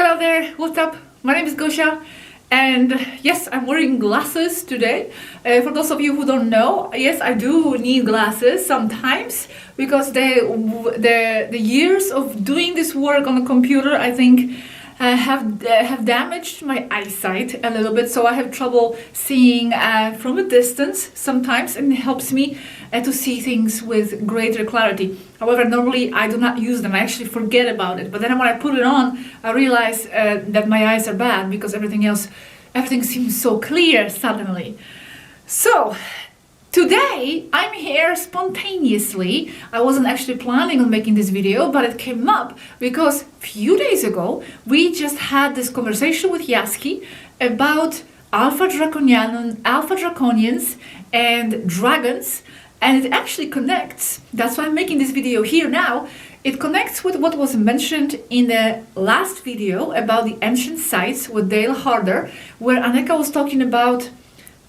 Hello there, what's up? My name is Gosia, and yes, I'm wearing glasses today. For those of you who don't know, yes, I do need glasses sometimes because the years of doing this work on the computer, I think, have damaged my eyesight a little bit, so I have trouble seeing from a distance sometimes, and it helps me to see things with greater clarity. However, normally I do not use them. I actually forget about it, but then when I put it on, I realize that my eyes are bad because everything seems so clear suddenly. So today I'm here spontaneously. I wasn't actually planning on making this video, but it came up because a few days ago we just had this conversation with Yazhi about Alpha Draconians and dragons, and it actually connects. That's why I'm making this video here now. It connects with what was mentioned in the last video about the ancient sites with Dale Harder, where Aneeka was talking about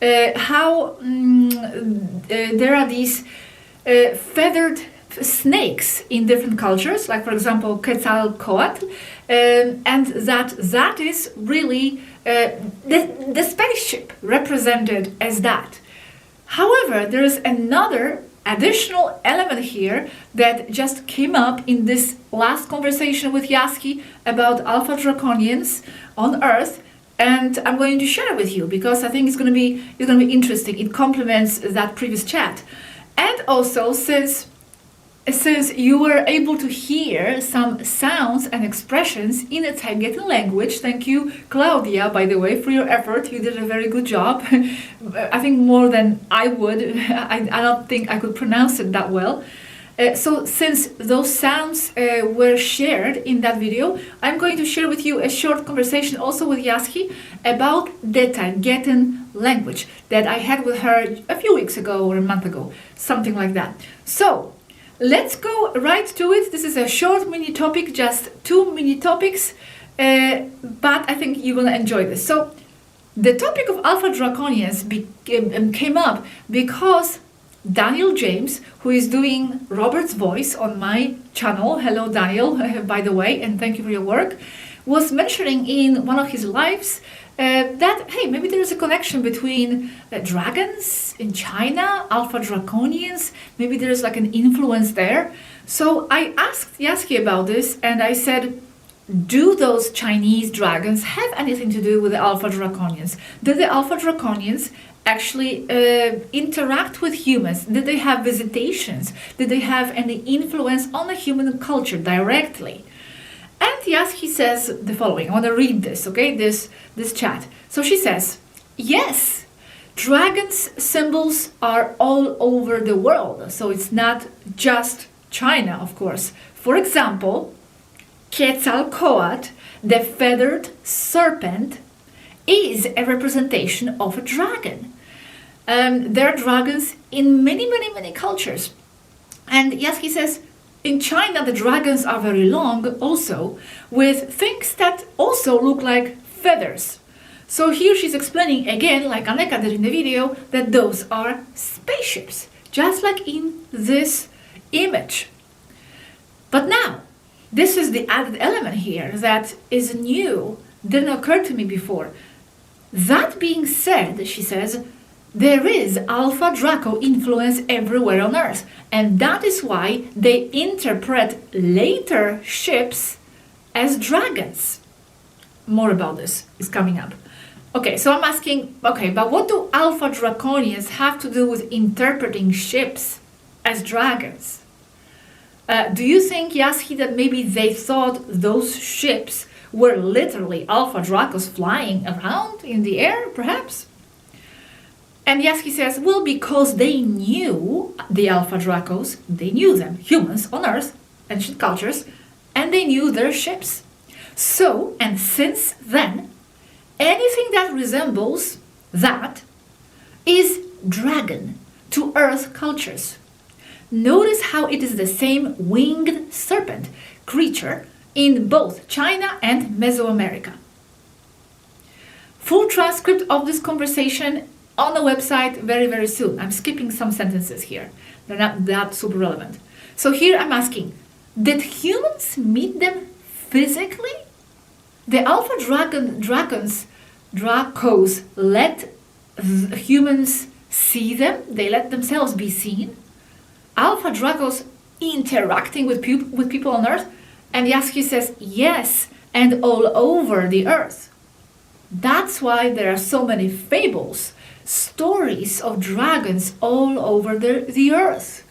how there are these feathered snakes in different cultures, like for example Quetzalcoatl, and that is really the spaceship represented as that. However, there is another additional element here that just came up in this last conversation with Yazhi about Alpha Draconians on Earth, and I'm going to share it with you because I think it's going to be interesting. It complements that previous chat, and also since you were able to hear some sounds and expressions in the Taygetan language. Thank you, Claudia, by the way, for your effort. You did a very good job. I think more than I would. I don't think I could pronounce it that well. So since those sounds were shared in that video, I'm going to share with you a short conversation also with Yazhi about the Taygetan language that I had with her a few weeks ago or a month ago, something like that. So let's go right to it. This is a short mini topic, just 2 mini topics, but I think you're going to enjoy this. So the topic of Alpha Draconians came up because Daniel James, who is doing Robert's voice on my channel, hello Daniel, by the way, and thank you for your work, was mentioning in one of his lives that, hey, maybe there is a connection between dragons in China, Alpha Draconians, maybe there's like an influence there. So I asked Yazhi about this, and I said, do those Chinese dragons have anything to do with the Alpha Draconians? Did the Alpha Draconians actually interact with humans? Did they have visitations? Did they have any influence on the human culture directly? And Yazhi says the following. I want to read this, okay? This chat. So she says, yes, dragons' symbols are all over the world. So it's not just China, of course. For example, Quetzalcoatl, the feathered serpent, is a representation of a dragon. There are dragons in many cultures. And Yazhi says, in China, the dragons are very long also, with things that also look like feathers. So here she's explaining again, like Aneeka did in the video, that those are spaceships, just like in this image. But now, this is the added element here that is new, didn't occur to me before. That being said, she says, there is Alpha Draco influence everywhere on Earth, and that is why they interpret later ships as dragons. More about this is coming up. Okay, so I'm asking, okay, but what do Alpha Draconians have to do with interpreting ships as dragons? Do you think, Yazhi, that maybe they thought those ships were literally Alpha Dracos flying around in the air, perhaps? And Yazhi says, well, because they knew the Alpha Dracos, they knew them, humans on Earth, ancient cultures, and they knew their ships. So, and since then, anything that resembles that is dragon to Earth cultures. Notice how it is the same winged serpent creature in both China and Mesoamerica. Full transcript of this conversation on the website very soon. I'm skipping some sentences here. They're not that super relevant. So here I'm asking, did humans meet them physically? The Alpha Dracos let humans see them. They let themselves be seen. Alpha Dracos interacting with people on Earth. And Yazhi says, yes, and all over the Earth. That's why there are so many fables, stories of dragons all over the Earth.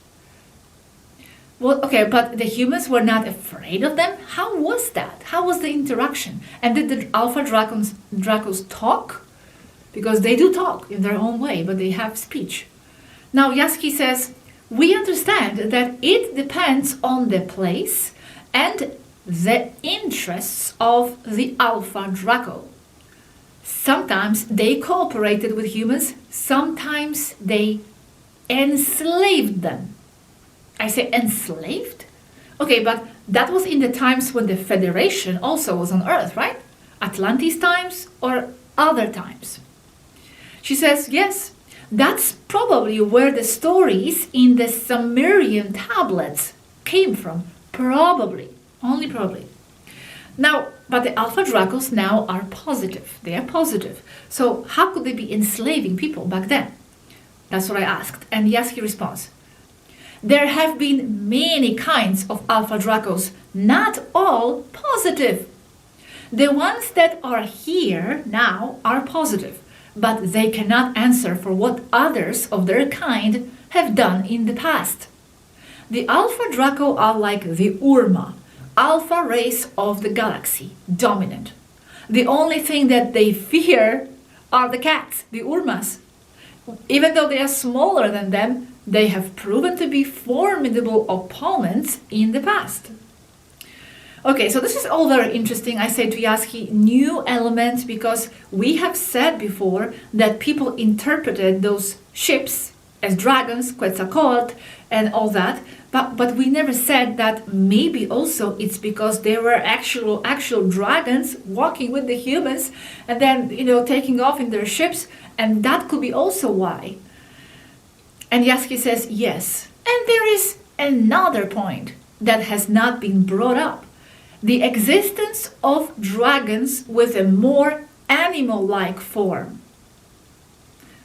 Well, okay, but the humans were not afraid of them? How was that? How was the interaction? And did the Alpha Dracos talk? Because they do talk in their own way, but they have speech. Now, Yazhi says, we understand that it depends on the place and the interests of the Alpha Draco. Sometimes they cooperated with humans, sometimes they enslaved them. I say enslaved? Okay, but that was in the times when the Federation also was on Earth, right? Atlantis times or other times. She says, yes, that's probably where the stories in the Sumerian tablets came from. Probably. Only probably. Now, but the Alpha Dracos now are positive. They are positive. So how could they be enslaving people back then? That's what I asked. And Yazhi responds, there have been many kinds of Alpha Dracos, not all positive. The ones that are here now are positive, but they cannot answer for what others of their kind have done in the past. The Alpha Draco are like the Urma, alpha race of the galaxy, dominant. The only thing that they fear are the cats, the Urmas. Even though they are smaller than them, they have proven to be formidable opponents in the past. Okay, so this is all very interesting. I say to Yazhi, new elements, because we have said before that people interpreted those ships as dragons, Quetzalcoatl, and all that. But we never said that maybe also it's because they were actual dragons walking with the humans and then, taking off in their ships. And that could be also why. And Yazhi says, yes. And there is another point that has not been brought up. The existence of dragons with a more animal-like form.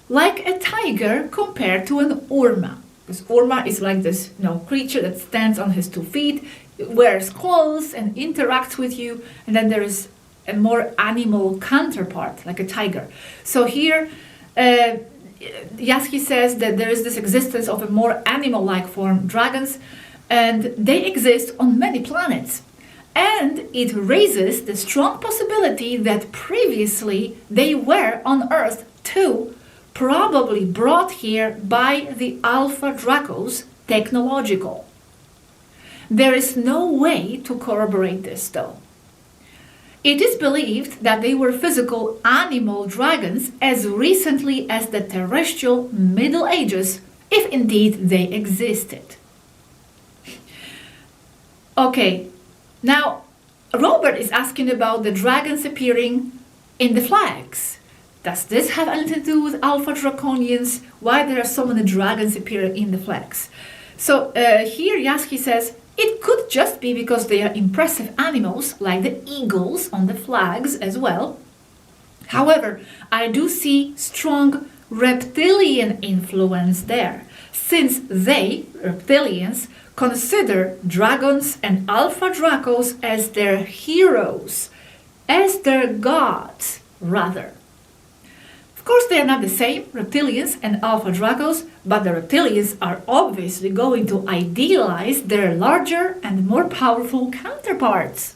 Like a tiger compared to an Urma. Because Urma is like this creature that stands on his 2 feet, wears clothes and interacts with you. And then there is a more animal counterpart, like a tiger. So here, Yazhi says that there is this existence of a more animal-like form, dragons, and they exist on many planets. And it raises the strong possibility that previously they were on Earth too, probably brought here by the Alpha Dracos, technological. There is no way to corroborate this though. It is believed that they were physical animal dragons as recently as the terrestrial Middle Ages, if indeed they existed. Okay, now Robert is asking about the dragons appearing in the flags. Does this have anything to do with Alpha Draconians? Why there are so many dragons appearing in the flags? So here Yazhi says, it could just be because they are impressive animals, like the eagles on the flags as well. However, I do see strong reptilian influence there, since they, reptilians, consider dragons and Alpha Dracos as their heroes, as their gods, rather. Of course, they are not the same, reptilians and Alpha Dracos, but the reptilians are obviously going to idealize their larger and more powerful counterparts.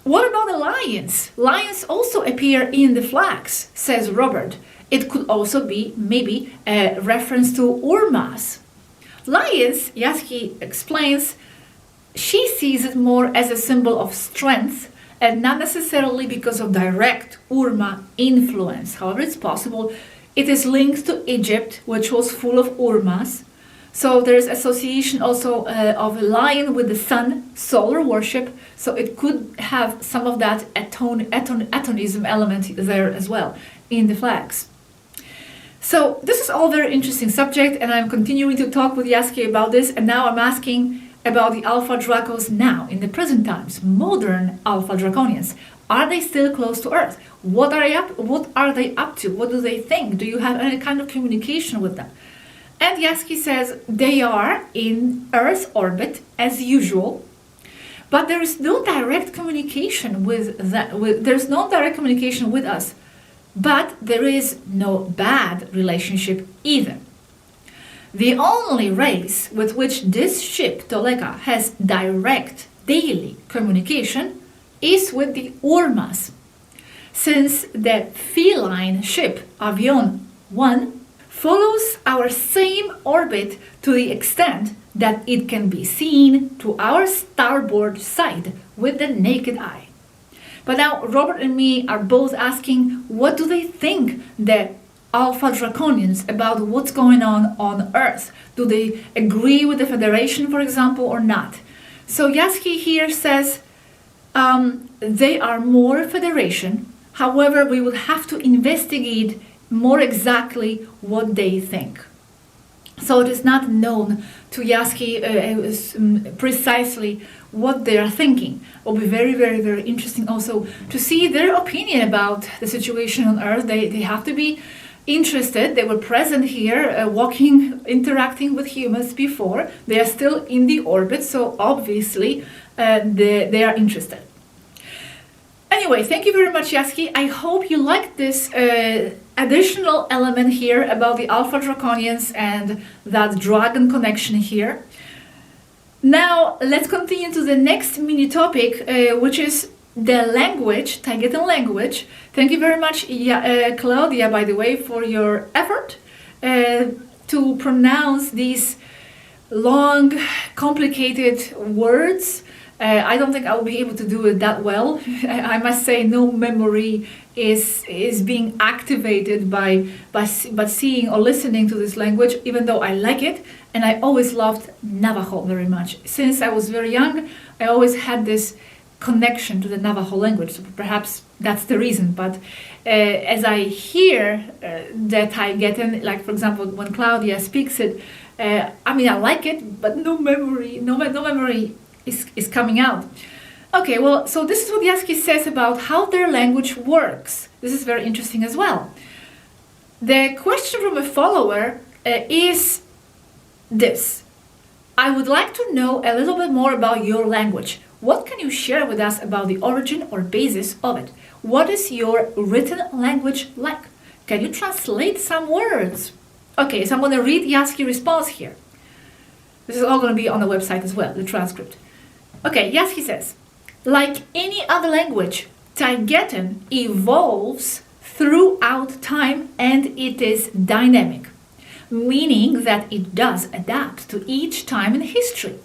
What about the lions? Lions also appear in the flags, says Robert. It could also be maybe a reference to Urmas. Lions, Yazhi explains, she sees it more as a symbol of strength and not necessarily because of direct Urma influence. However, it's possible. It is linked to Egypt, which was full of Urmas. So there's association also of a lion with the sun, solar worship. So it could have some of that atonism element there as well in the flags. So this is all very interesting subject, and I'm continuing to talk with Yazhi about this. And now I'm asking, about the Alpha Dracos now, in the present times, modern Alpha Draconians? Are they still close to Earth? What are they up to? What do they think? Do you have any kind of communication with them? And Yazhi says they are in Earth's orbit as usual, but there is no direct communication there's no direct communication with us, but there is no bad relationship either. The only race with which this ship, Taygetan, has direct daily communication is with the Ormas, since the feline ship Avion 1 follows our same orbit to the extent that it can be seen to our starboard side with the naked eye. But now Robert and me are both asking, what do they think, the Alpha Draconians, about what's going on Earth? Do they agree with the Federation, for example, or not? So Yazhi here says they are more Federation. However, we will have to investigate more exactly what they think. So it is not known to Yazhi precisely what they are thinking. It will be very, very, very interesting also to see their opinion about the situation on Earth. They have to be interested. They were present here, walking, interacting with humans before. They are still in the orbit, so obviously they are interested. Anyway, thank you very much, Yazhi. I hope you liked this additional element here about the Alpha Draconians and that dragon connection here. Now, let's continue to the next mini topic, which is the language, Taygetan language. Thank you very much, Claudia, by the way, for your effort to pronounce these long, complicated words. I don't think I will be able to do it that well. I must say, no memory is being activated by seeing or listening to this language, even though I like it. And I always loved Navajo very much. Since I was very young, I always had this connection to the Navajo language. So perhaps that's the reason. But as I hear that Taygetan, like for example, when Claudia speaks it, I mean, I like it, but no memory is coming out. Okay, well, so this is what Yazhi says about how their language works. This is very interesting as well. The question from a follower is this: I would like to know a little bit more about your language. What can you share with us about the origin or basis of it? What is your written language like? Can you translate some words? Okay, so I'm going to read Yazhi's response here. This is all going to be on the website as well, the transcript. Okay, Yazhi says, like any other language, Taygetan evolves throughout time and it is dynamic, meaning that it does adapt to each time in history.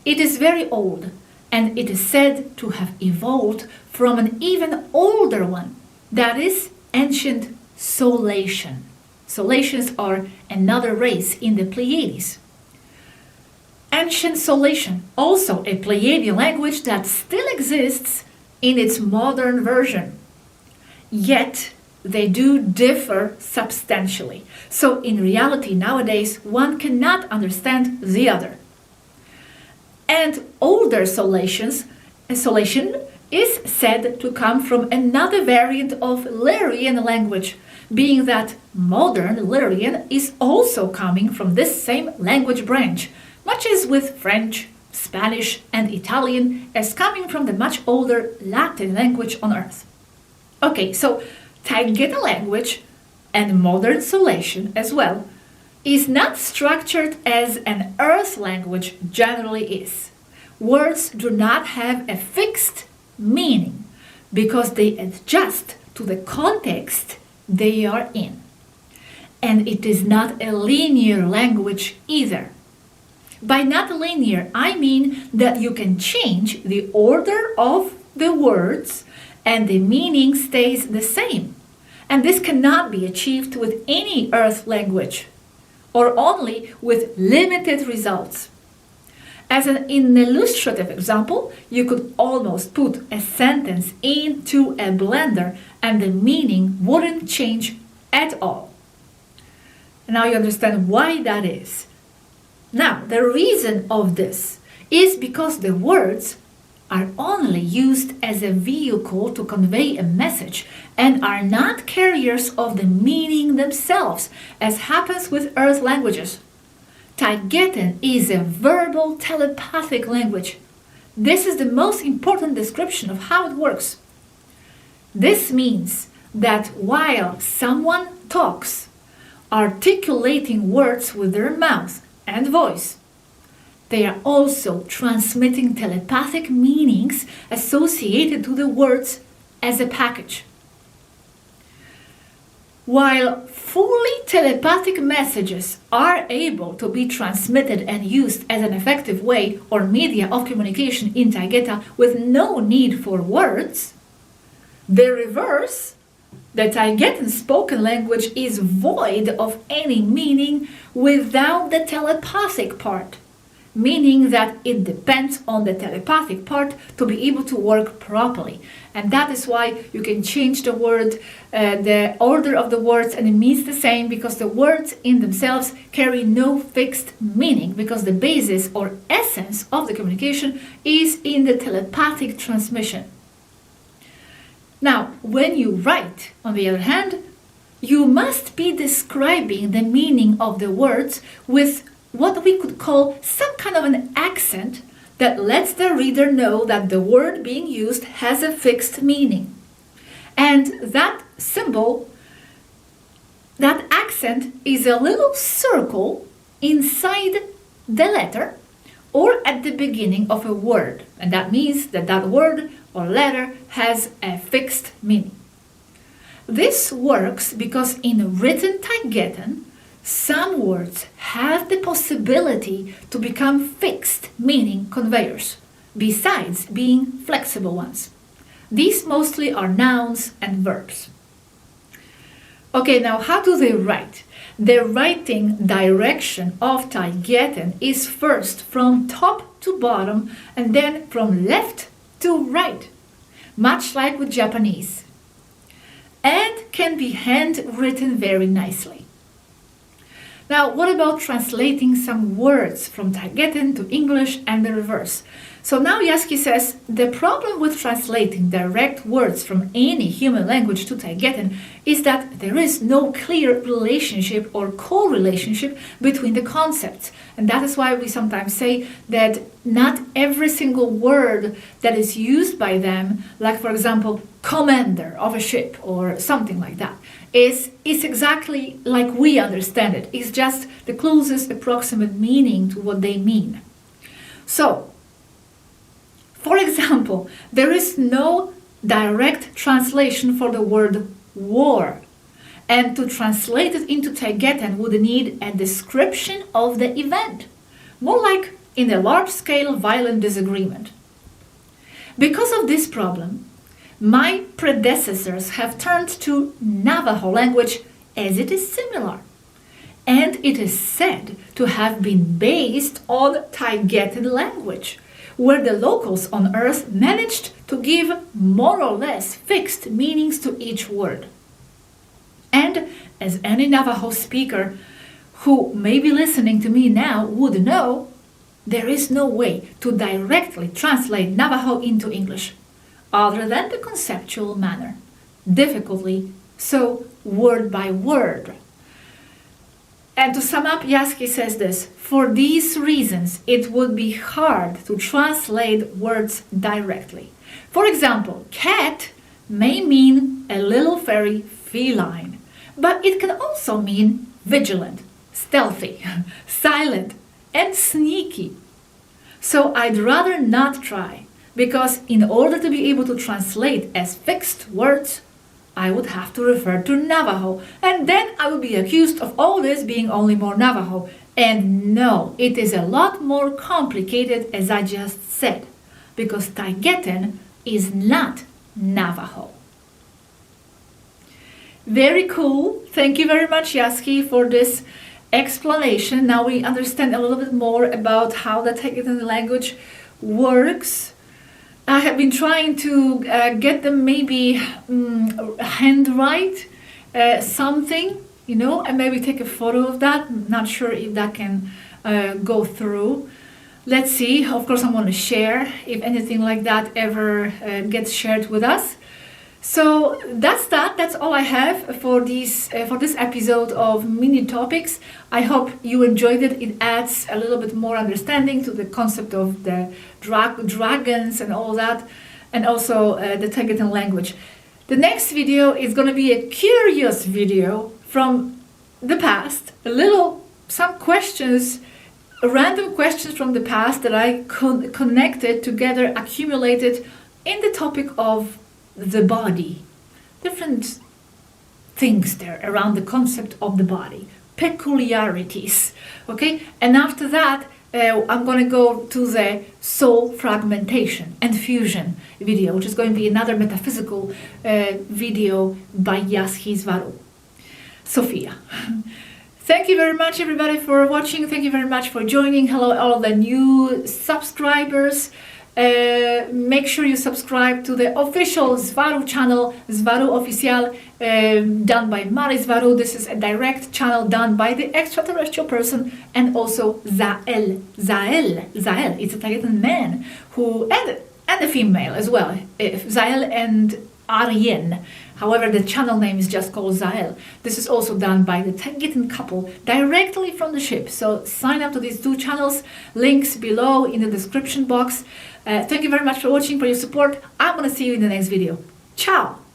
It is very old, and it is said to have evolved from an even older one, that is ancient Solatian. Solatians are another race in the Pleiades. Ancient Solatian, also a Pleiadian language that still exists in its modern version. Yet, they do differ substantially. So in reality, nowadays, one cannot understand the other. And older Solatian is said to come from another variant of Lyrian language, being that modern Lyrian is also coming from this same language branch, much as with French, Spanish, and Italian as coming from the much older Latin language on Earth. Okay, so Taygetan language and modern Solatian as well is not structured as an Earth language generally is. Words do not have a fixed meaning because they adjust to the context they are in. And it is not a linear language either. By not linear, I mean that you can change the order of the words and the meaning stays the same. And this cannot be achieved with any Earth language, or only with limited results. As an illustrative example, you could almost put a sentence into a blender and the meaning wouldn't change at all. Now you understand why that is. Now, the reason of this is because the words are only used as a vehicle to convey a message and are not carriers of the meaning themselves, as happens with Earth languages. Taygetan is a verbal telepathic language. This is the most important description of how it works. This means that while someone talks, articulating words with their mouth and voice, they are also transmitting telepathic meanings associated to the words as a package. While fully telepathic messages are able to be transmitted and used as an effective way or media of communication in Taygetan with no need for words, the reverse, the Taygetan spoken language, is void of any meaning without the telepathic part, meaning that it depends on the telepathic part to be able to work properly. And that is why you can change the word, the order of the words, and it means the same, because the words in themselves carry no fixed meaning, because the basis or essence of the communication is in the telepathic transmission. Now, when you write, on the other hand, you must be describing the meaning of the words with what we could call some kind of an accent that lets the reader know that the word being used has a fixed meaning. And that symbol, that accent, is a little circle inside the letter or at the beginning of a word. And that means that that word or letter has a fixed meaning. This works because in written Taygetan, some words have the possibility to become fixed meaning conveyors, besides being flexible ones. These mostly are nouns and verbs. Okay, now how do they write? The writing direction of Taygetan is first from top to bottom and then from left to right, much like with Japanese, and can be handwritten very nicely. Now, what about translating some words from Taygetan to English and the reverse? So now Yazhi says, the problem with translating direct words from any human language to Taygetan is that there is no clear relationship or co-relationship between the concepts. And that is why we sometimes say that not every single word that is used by them, like for example, commander of a ship or something like that, is exactly like we understand it. It's just the closest approximate meaning to what they mean. So, for example, there is no direct translation for the word war. And to translate it into Taygetan would need a description of the event, more like in a large-scale violent disagreement. Because of this problem, my predecessors have turned to Navajo language as it is similar, and it is said to have been based on Taygetan language, where the locals on Earth managed to give more or less fixed meanings to each word. And as any Navajo speaker who may be listening to me now would know, there is no way to directly translate Navajo into English, other than the conceptual manner, difficultly so word by word. And to sum up, Yazhi says this: for these reasons, it would be hard to translate words directly. For example, cat may mean a little fairy feline, but it can also mean vigilant, stealthy, silent, and sneaky. So I'd rather not try, because in order to be able to translate as fixed words, I would have to refer to Navajo, and then I would be accused of all this being only more Navajo. And no, it is a lot more complicated, as I just said, because Taygetan is not Navajo. Very cool. Thank you very much, Yazhi, for this explanation. Now we understand a little bit more about how the Taygetan language works. I have been trying to get them maybe handwrite something, and maybe take a photo of that. I'm not sure if that can go through. let's see. Of course, I'm going to share if anything like that ever gets shared with us. So that's all I have for this episode of MiniTopics. I hope you enjoyed it. It adds a little bit more understanding to the concept of the dragons and all that, and also the Taygetan language. The next video is going to be a curious video from the past, some questions, random questions from the past that I connected together, accumulated in the topic of the body. Different things there around the concept of the body, peculiarities, okay? And after that, I'm going to go to the soul fragmentation and fusion video, which is going to be another metaphysical video by Yazhi SWARUU. Sophia. Thank you very much, everybody, for watching. Thank you very much for joining. Hello, all of the new subscribers. Make sure you subscribe to the official SWARUU channel, SWARUU Official, done by Mari SWARUU. This is a direct channel done by the extraterrestrial person, and also Zael. It's a Taygetan man and a female as well, Zael and Aryen. However, the channel name is just called Zael. This is also done by the Taygetan couple directly from the ship. So sign up to these two channels. Links below in the description box. Thank you very much for watching, for your support. I'm going to see you in the next video. Ciao!